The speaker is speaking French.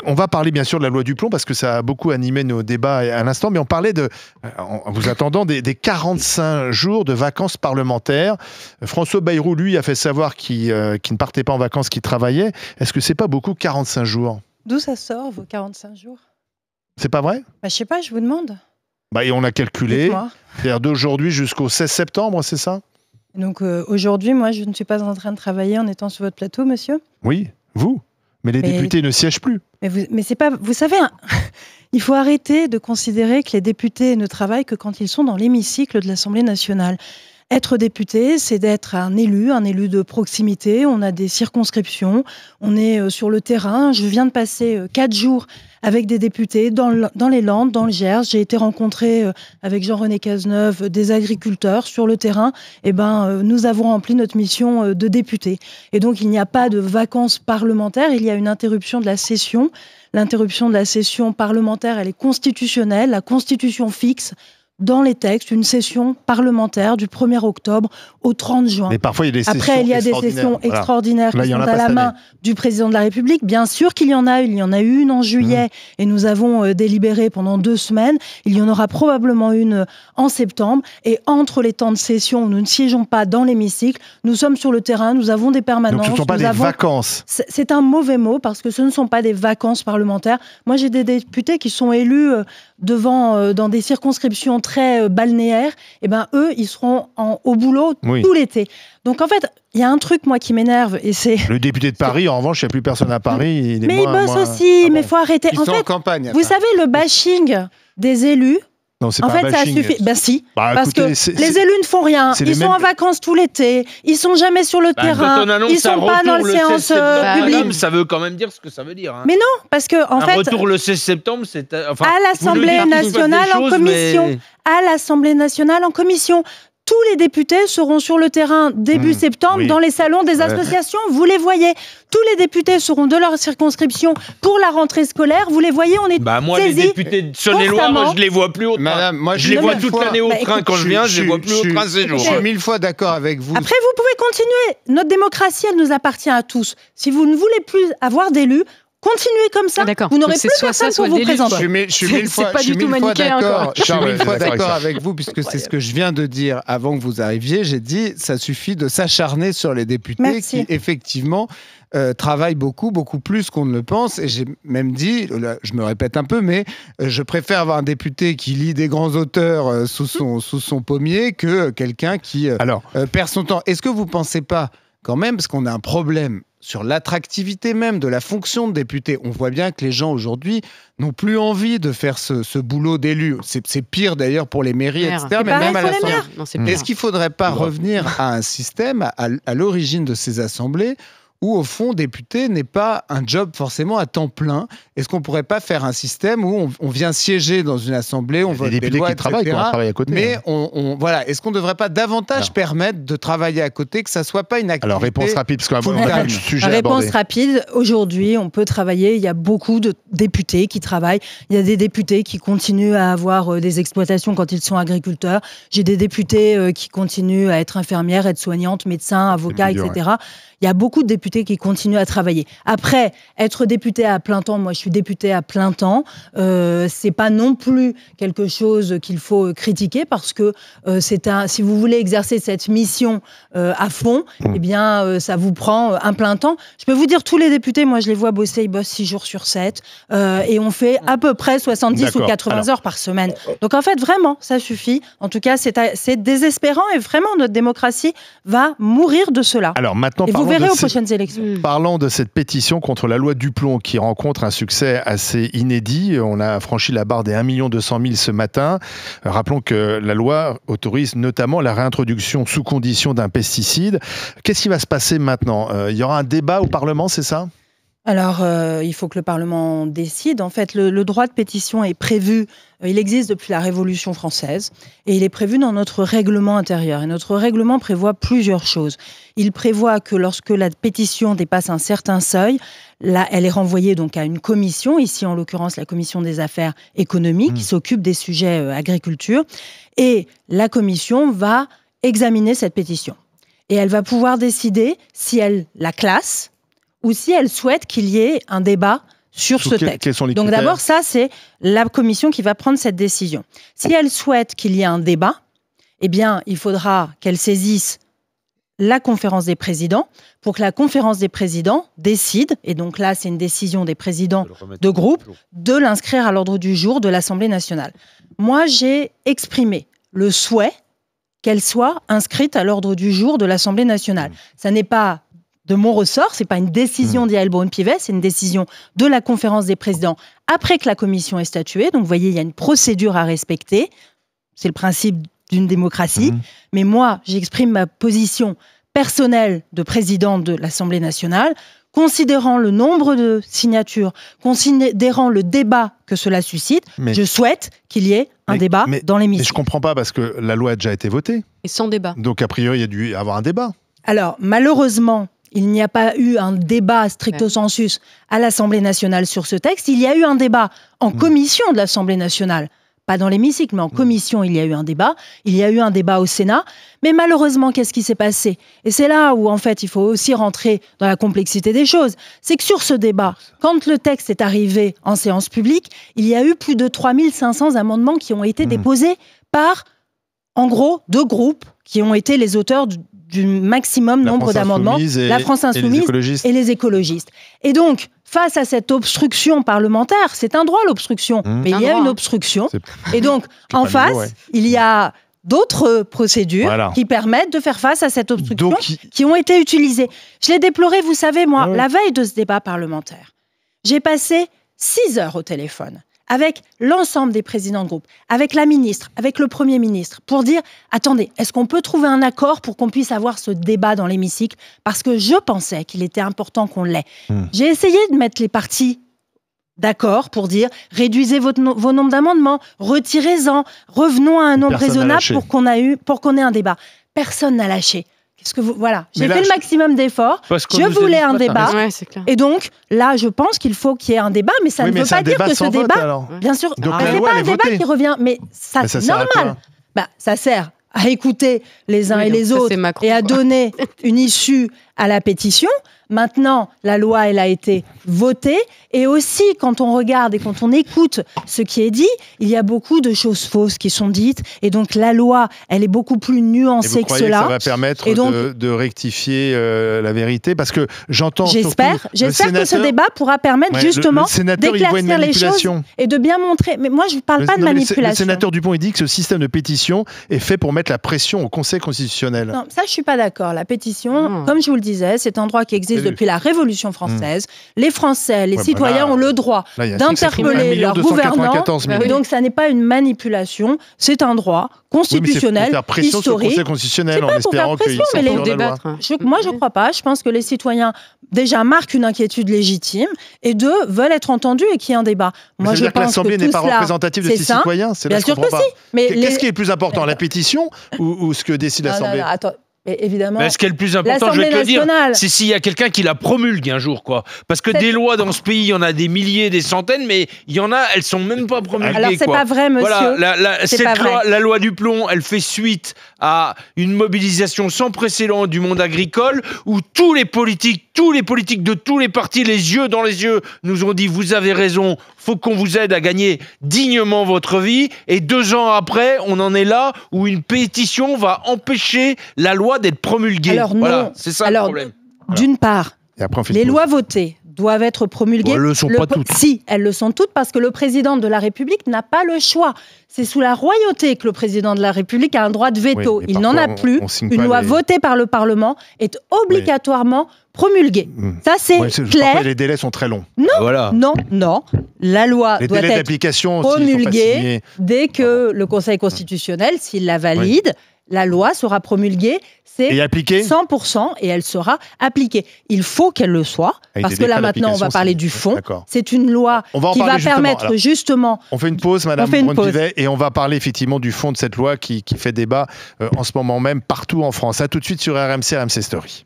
on va parler bien sûr de la loi Duplon parce que ça a beaucoup animé nos débats à l'instant, mais on parlait en vous attendant des 45 jours de vacances parlementaires. François Bayrou, lui, a fait savoir qu'il ne partait pas en vacances, qu'il travaillait. Est-ce que c'est pas beaucoup 45 jours? D'où ça sort, vos 45 jours? C'est pas vrai? Je sais pas, je vous demande. Et on a calculé, c'est-à-dire d'aujourd'hui jusqu'au 16 septembre, c'est ça? Donc aujourd'hui, moi, je ne suis pas en train de travailler en étant sur votre plateau, monsieur? Oui, vous. Mais les députés ne siègent plus. Mais c'est pas... Vous savez, il faut arrêter de considérer que les députés ne travaillent que quand ils sont dans l'hémicycle de l'Assemblée nationale. Être député, c'est d'être un élu de proximité. On a des circonscriptions, on est sur le terrain. Je viens de passer 4 jours avec des députés dans les Landes, dans le Gers. J'ai été rencontrer avec Jean-René Cazeneuve des agriculteurs sur le terrain. Nous avons rempli notre mission de député. Et donc, il n'y a pas de vacances parlementaires, il y a une interruption de la session. L'interruption de la session parlementaire, elle est constitutionnelle. La Constitution fixe dans les textes une session parlementaire du 1er octobre au 30 juin. Mais parfois, il y a des sessions Après, il y a des sessions extraordinaires qui sont à la main du président de la République. Bien sûr qu'il y en a. Il y en a eu une en juillet et nous avons délibéré pendant 2 semaines. Il y en aura probablement une en septembre. Et entre les temps de session où nous ne siégeons pas dans l'hémicycle, nous sommes sur le terrain, nous avons des permanences. Donc ce ne sont pas des vacances. C'est un mauvais mot parce que ce ne sont pas des vacances parlementaires. Moi, j'ai des députés qui sont élus dans des circonscriptions très balnéaires. Eux, ils seront au boulot tout l'été. Donc en fait, il y a un truc, moi, qui m'énerve. Et c'est le député de Paris, en revanche, il n'y a plus personne à Paris. Il bosse aussi, mais il faut arrêter. Ils sont en campagne. Vous savez, le bashing des élus, non, c'est pas ça suffit. Si, parce que les élus ne font rien. Ils sont en vacances tout l'été. Ils sont jamais sur le terrain. Ils sont pas dans les séances publiques. Ça veut quand même dire ce que ça veut dire. Mais non, parce que en fait, retour le 16 septembre, c'est à l'Assemblée nationale en commission. À l'Assemblée nationale en commission. Tous les députés seront sur le terrain début septembre dans les salons des associations. Vous les voyez. Tous les députés seront de leur circonscription pour la rentrée scolaire. Vous les voyez, on est moi, les députés de Saône-et-Loire, moi, je les vois plus au train. Madame, moi, je les vois toute l'année au train. Quand je viens, je les vois plus au train ces jours. Je suis 1000 fois d'accord avec vous. Après, vous pouvez continuer. Notre démocratie, elle nous appartient à tous. Si vous ne voulez plus avoir d'élus, continuez comme ça. Vous n'aurez plus personne pour vous présenter. Je suis 1000 fois d'accord avec vous, puisque c'est ce que je viens de dire avant que vous arriviez. J'ai dit, ça suffit de s'acharner sur les députés qui, effectivement, travaillent beaucoup plus qu'on ne le pense. Et j'ai même dit, là, je me répète un peu, mais je préfère avoir un député qui lit des grands auteurs sous son pommier que quelqu'un qui perd son temps. Est-ce que vous ne pensez pas, quand même, parce qu'on a un problème sur l'attractivité même de la fonction de député. On voit bien que les gens aujourd'hui n'ont plus envie de faire ce boulot d'élu. C'est pire d'ailleurs pour les mairies, etc. Mais même à l'Assemblée. Est-ce qu'il ne faudrait pas revenir à un système, à l'origine de ces assemblées, où au fond, député n'est pas un job forcément à temps plein? Est-ce qu'on ne pourrait pas faire un système où on vient siéger dans une assemblée, on vote des lois, etc. Travaillent à côté. Mais voilà, est-ce qu'on ne devrait pas davantage permettre de travailler à côté, que ça ne soit pas une activité? Alors, réponse rapide, parce qu'on a plus de sujet à aborder. Réponse rapide, aujourd'hui, on peut travailler. Il y a beaucoup de députés qui travaillent. Il y a des députés qui continuent à avoir des exploitations quand ils sont agriculteurs. J'ai des députés qui continuent à être infirmières, aides-soignantes, médecins, avocats, etc. Il y a beaucoup de députés qui continuent à travailler. Après, être député à plein temps, moi je suis députée à plein temps, c'est pas non plus quelque chose qu'il faut critiquer parce que si vous voulez exercer cette mission à fond, eh bien ça vous prend un plein temps. Je peux vous dire, tous les députés, moi je les vois bosser, ils bossent 6 jours sur 7 et on fait à peu près 70 ou 80 heures par semaine. Donc en fait, vraiment, ça suffit. En tout cas, c'est désespérant et vraiment notre démocratie va mourir de cela. Alors maintenant, aux prochaines élections. Parlons de cette pétition contre la loi Duplon qui rencontre un succès assez inédit. On a franchi la barre des 1 200 000 ce matin. Rappelons que la loi autorise notamment la réintroduction sous condition d'un pesticide. Qu'est-ce qui va se passer maintenant? Il y aura un débat au Parlement, c'est ça? Alors, il faut que le Parlement décide. En fait, le droit de pétition est prévu, il existe depuis la Révolution française, et il est prévu dans notre règlement intérieur. Et notre règlement prévoit plusieurs choses. Il prévoit que lorsque la pétition dépasse un certain seuil, là, elle est renvoyée donc à une commission, ici en l'occurrence la commission des affaires économiques, qui s'occupe des sujets agriculture, et la commission va examiner cette pétition. Et elle va pouvoir décider si elle la classe, ou si elle souhaite qu'il y ait un débat sur ce texte. Quels sont les Donc critères ? d'abord, ça, c'est la commission qui va prendre cette décision. Si elle souhaite qu'il y ait un débat, eh bien, il faudra qu'elle saisisse la conférence des présidents pour que la conférence des présidents décide, et donc là, c'est une décision des présidents de groupe, de l'inscrire à l'ordre du jour de l'Assemblée nationale. Moi, j'ai exprimé le souhait qu'elle soit inscrite à l'ordre du jour de l'Assemblée nationale. Ça n'est pas de mon ressort, c'est pas une décision d'Yaël Braun-Pivet, c'est une décision de la conférence des présidents après que la commission ait statué. Donc, vous voyez, il y a une procédure à respecter. C'est le principe d'une démocratie. Mais moi, j'exprime ma position personnelle de président de l'Assemblée nationale, considérant le nombre de signatures, considérant le débat que cela suscite. Je souhaite qu'il y ait un débat dans l'hémicycle. Mais je comprends pas parce que la loi a déjà été votée. Et sans débat. Donc, a priori, il y a dû y avoir un débat. Alors, malheureusement, il n'y a pas eu un débat stricto sensus à l'Assemblée nationale sur ce texte. Il y a eu un débat en commission de l'Assemblée nationale. Pas dans l'hémicycle, mais en commission, il y a eu un débat. Il y a eu un débat au Sénat. Mais malheureusement, qu'est-ce qui s'est passé ? Et c'est là où, en fait, il faut aussi rentrer dans la complexité des choses. C'est que sur ce débat, quand le texte est arrivé en séance publique, il y a eu plus de 3500 amendements qui ont été déposés par, en gros, 2 groupes qui ont été les auteurs du maximum nombre d'amendements, la France Insoumise et les écologistes. Et donc, face à cette obstruction parlementaire, c'est un droit l'obstruction, mais il y a une obstruction. Et donc, en face, il y a d'autres procédures qui permettent de faire face à cette obstruction qui ont été utilisées. Je l'ai déploré, vous savez, moi, la veille de ce débat parlementaire. J'ai passé 6 heures au téléphone avec l'ensemble des présidents de groupe, avec la ministre, avec le Premier ministre, pour dire, attendez, est-ce qu'on peut trouver un accord pour qu'on puisse avoir ce débat dans l'hémicycle ? Parce que je pensais qu'il était important qu'on l'ait. J'ai essayé de mettre les partis d'accord pour dire, réduisez vos nombres d'amendements, retirez-en, revenons à un nombre raisonnable pour qu'on ait un débat. Personne n'a lâché. Voilà, j'ai fait le maximum d'efforts. Je voulais un débat. Et donc, là, je pense qu'il faut qu'il y ait un débat, mais ça ne veut pas dire que ce débat. Bien sûr, c'est pas un débat qui revient, mais ça, c'est normal. Ça sert à écouter les uns et les autres et à donner une issue à la pétition. Maintenant, la loi, elle a été votée. Et aussi, quand on regarde et quand on écoute ce qui est dit, il y a beaucoup de choses fausses qui sont dites. Et donc, la loi, elle est beaucoup plus nuancée que cela. Que ça va permettre de rectifier la vérité ? Parce que j'entends... J'espère que ce débat pourra permettre justement d'éclaircir les choses et de bien montrer. Mais moi, je ne parle pas de manipulation. Le sénateur Dupont, il dit que ce système de pétition est fait pour mettre la pression au Conseil constitutionnel. Non, ça, je ne suis pas d'accord. La pétition, comme je vous le disais, c'est un droit qui existe depuis la Révolution française. Les Français, les citoyens ont le droit d'interpeller leur gouvernant. Et donc, ça n'est pas une manipulation, c'est un droit constitutionnel, historique. C'est pas pour faire pression, mais les débattre. Moi, je ne crois pas. Je pense que les citoyens, déjà, marquent une inquiétude légitime et veulent être entendus et qu'il y ait un débat. Moi, je pense que l'Assemblée n'est pas représentative de ses citoyens. Bien sûr que si. Qu'est-ce qui est le plus important, la pétition ou ce que décide l'Assemblée ? Attends. Mais évidemment, ce qui est le plus important, je vais te le dire, c'est s'il y a quelqu'un qui la promulgue un jour, quoi. Parce que des lois dans ce pays, il y en a des milliers, des centaines, mais il y en a, elles sont même pas promulguées. Alors c'est pas vrai, monsieur. Voilà, la loi du plomb, elle fait suite à une mobilisation sans précédent du monde agricole, où tous les politiques de tous les partis, les yeux dans les yeux, nous ont dit vous avez raison, faut qu'on vous aide à gagner dignement votre vie. Et 2 ans après, on en est là où une pétition va empêcher la loi d'être promulguée. Alors non. C'est ça le problème. D'une part, les lois votées doivent être promulguées. Elles ne le sont pas toutes. Si, elles le sont toutes parce que le président de la République n'a pas le choix. C'est sous la royauté que le président de la République a un droit de veto. Il n'en a plus. Une loi votée par le Parlement est obligatoirement promulguée. Ça, c'est clair. Les délais sont très longs. Non. La loi doit être promulguée dès que le Conseil constitutionnel, s'il la valide, la loi sera promulguée, c'est 100% et elle sera appliquée. Il faut qu'elle le soit, parce que là maintenant on va parler du fond. C'est une loi qui va permettre justement... On fait une pause, Madame Braun-Pivet, et on va parler effectivement du fond de cette loi qui fait débat en ce moment même partout en France. À tout de suite sur RMC Story.